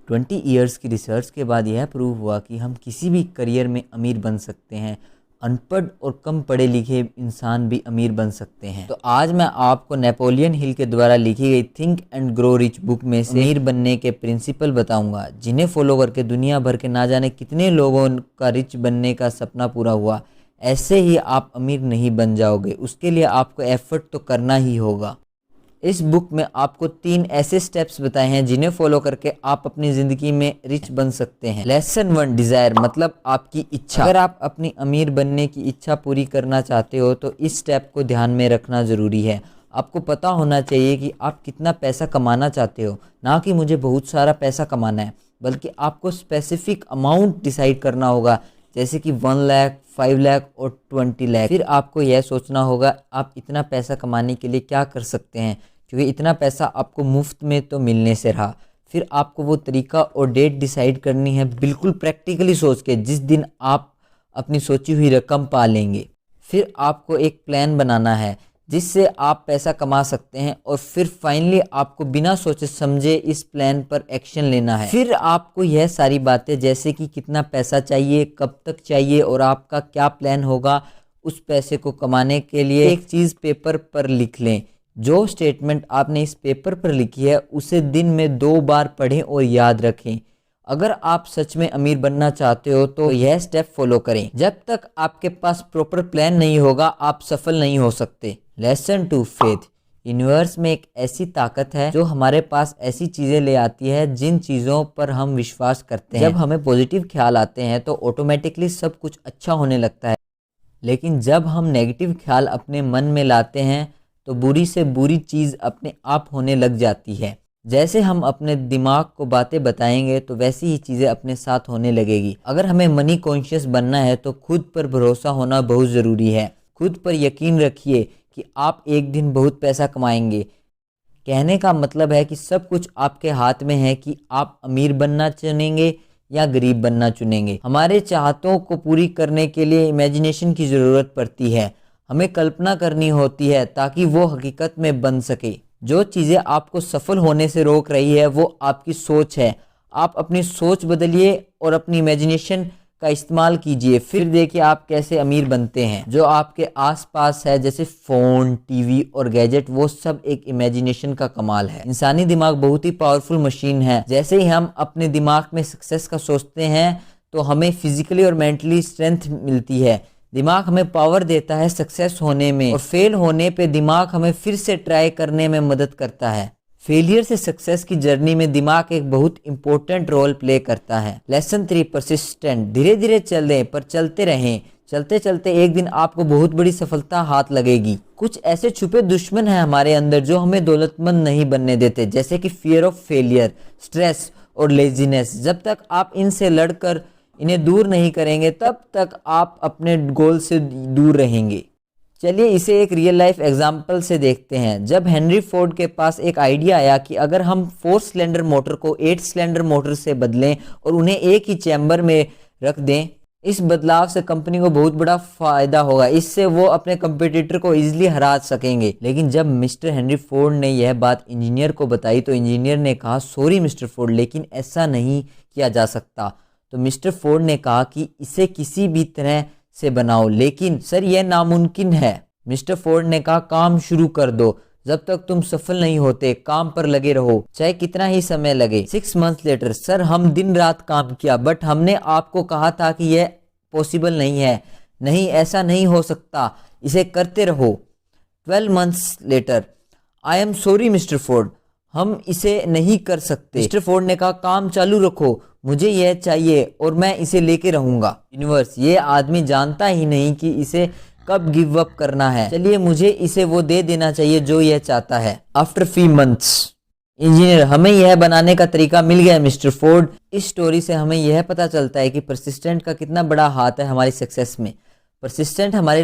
20 years की research के बाद यह प्रूव हुआ कि हम किसी भी करियर में अमीर बन सकते हैं। अनपढ़ और कम पढ़े लिखे इंसान भी अमीर बन सकते हैं। तो आज मैं आपको नेपोलियन हिल के द्वारा लिखी गई think and grow rich book में से अमीर बनने के प्रिंसिपल बताऊंगा, जिन्हें फॉलो करके दुनिया भर के ना जाने कितने लोगों का रिच बनने का सपना पूरा हुआ। ऐसे ही आप अमीर नहीं बन जाओगे, उसके लिए आपको एफर्ट तो करना ही होगा। इस बुक में आपको 3 ऐसे स्टेप्स बताए हैं जिन्हें फॉलो करके आप अपनी ज़िंदगी में रिच बन सकते हैं। लेसन 1, डिज़ायर मतलब आपकी इच्छा। अगर आप अपनी अमीर बनने की इच्छा पूरी करना चाहते हो तो इस स्टेप को ध्यान में रखना ज़रूरी है। आपको पता होना चाहिए कि आप कितना पैसा कमाना चाहते हो, ना कि मुझे बहुत सारा पैसा कमाना है, बल्कि आपको स्पेसिफिक अमाउंट डिसाइड करना होगा, जैसे कि 1 लाख, 5 लाख और 20 लाख। फिर आपको यह सोचना होगा आप इतना पैसा कमाने के लिए क्या कर सकते हैं, क्योंकि इतना पैसा आपको मुफ्त में तो मिलने से रहा। फिर आपको वो तरीका और डेट डिसाइड करनी है, बिल्कुल प्रैक्टिकली सोच के, जिस दिन आप अपनी सोची हुई रकम पा लेंगे। फिर आपको एक प्लान बनाना है जिससे आप पैसा कमा सकते हैं, और फिर फाइनली आपको बिना सोचे समझे इस प्लान पर एक्शन लेना है। फिर आपको यह सारी बातें, जैसे कि कितना पैसा चाहिए, कब तक चाहिए और आपका क्या प्लान होगा उस पैसे को कमाने के लिए, एक चीज़ पेपर पर लिख लें। जो स्टेटमेंट आपने इस पेपर पर लिखी है उसे दिन में 2 बार पढ़ें और याद रखें। अगर आप सच में अमीर बनना चाहते हो तो यह स्टेप फॉलो करें। जब तक आपके पास प्रॉपर प्लान नहीं होगा आप सफल नहीं हो सकते। Lesson 2, faith. यूनिवर्स में एक ऐसी ताकत है जो हमारे पास ऐसी चीज़ें ले आती है जिन चीज़ों पर हम विश्वास करते हैं। जब हमें पॉजिटिव ख्याल आते हैं तो ऑटोमेटिकली सब कुछ अच्छा होने लगता है, लेकिन जब हम नेगेटिव ख्याल अपने मन में लाते हैं तो बुरी से बुरी चीज़ अपने आप होने लग जाती है। जैसे हम अपने दिमाग को बातें बताएंगे तो वैसी ही चीज़ें अपने साथ होने लगेगी। अगर हमें मनी कॉन्शियस बनना है तो खुद पर भरोसा होना बहुत ज़रूरी है। खुद पर यकीन रखिए कि आप एक दिन बहुत पैसा कमाएंगे। कहने का मतलब है कि सब कुछ आपके हाथ में है कि आप अमीर बनना चुनेंगे या गरीब बनना चुनेंगे। हमारे चाहतों को पूरी करने के लिए इमेजिनेशन की ज़रूरत पड़ती है। हमें कल्पना करनी होती है ताकि वो हकीकत में बन सके। जो चीज़ें आपको सफल होने से रोक रही है वो आपकी सोच है। आप अपनी सोच बदलिए और अपनी इमेजिनेशन का इस्तेमाल कीजिए, फिर देखिए आप कैसे अमीर बनते हैं। जो आपके आसपास है जैसे फ़ोन, टीवी और गैजेट, वो सब एक इमेजिनेशन का कमाल है। इंसानी दिमाग बहुत ही पावरफुल मशीन है। जैसे ही हम अपने दिमाग में सक्सेस का सोचते हैं तो हमें फिजिकली और मेंटली स्ट्रेंथ मिलती है। दिमाग हमें पावर देता है सक्सेस होने में, और फेल होने पे दिमाग हमें फिर से ट्राई करने में मदद करता है। फेलियर से सक्सेस की जर्नी में दिमाग एक बहुत इंपॉर्टेंट रोल प्ले करता है। Lesson 3, persistent. धीरे धीरे चलें पर चलते रहें। चलते चलते एक दिन आपको बहुत बड़ी सफलता हाथ लगेगी। कुछ ऐसे छुपे दुश्मन हैं हमारे अंदर जो हमें दौलतमंद नहीं बनने देते, जैसे कि फियर ऑफ फेलियर, स्ट्रेस और लेजीनेस। जब तक आप इनसे लड़कर इन्हें दूर नहीं करेंगे तब तक आप अपने गोल से दूर रहेंगे। चलिए इसे एक रियल लाइफ एग्जांपल से देखते हैं। जब हेनरी फोर्ड के पास एक आइडिया आया कि अगर हम 4 सिलेंडर मोटर को 8 सिलेंडर मोटर से बदलें और उन्हें एक ही चैम्बर में रख दें, इस बदलाव से कंपनी को बहुत बड़ा फायदा होगा। इससे वो अपने कंपटीटर को इजीली हरा सकेंगे। लेकिन जब मिस्टर हेनरी फोर्ड ने यह बात इंजीनियर को बताई तो इंजीनियर ने कहा, सॉरी मिस्टर फोर्ड, लेकिन ऐसा नहीं किया जा सकता। तो मिस्टर फोर्ड ने कहा कि इसे किसी भी तरह से बनाओ। लेकिन सर यह नामुमकिन है। मिस्टर फोर्ड ने कहा, काम शुरू कर दो। जब तक तुम सफल नहीं होते काम पर लगे रहो, चाहे कितना ही समय लगे। 6 मंथ्स लेटर, सर हम दिन रात काम किया, बट हमने आपको कहा था कि यह पॉसिबल नहीं है। नहीं, ऐसा नहीं हो सकता, इसे करते रहो। 12 months later, I am sorry mister Ford, हम इसे नहीं कर सकते। मिस्टर फोर्ड ने कहा, काम चालू रखो, मुझे यह चाहिए और मैं इसे लेके रहूंगा। यूनिवर्स, ये आदमी जानता ही नहीं कि इसे कब गिव अप करना है। चलिए मुझे इसे वो दे देना चाहिए जो यह चाहता है। आफ्टर 3 मंथ्स, इंजीनियर, हमें यह बनाने का तरीका मिल गया मिस्टर फोर्ड। इस स्टोरी से हमें यह पता चलता है कि परसिस्टेंट का कितना बड़ा हाथ है हमारी सक्सेस में। परसिस्टेंट हमारी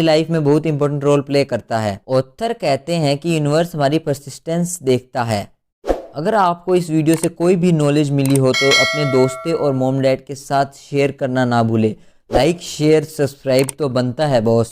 लाइफ में बहुत इंपॉर्टेंट रोल प्ले करता है। ऑथर कहते हैं कि यूनिवर्स हमारी परसिस्टेंस देखता है। अगर आपको इस वीडियो से कोई भी नॉलेज मिली हो तो अपने दोस्तों और मॉम डैड के साथ शेयर करना ना भूले। लाइक, शेयर, सब्सक्राइब तो बनता है बॉस।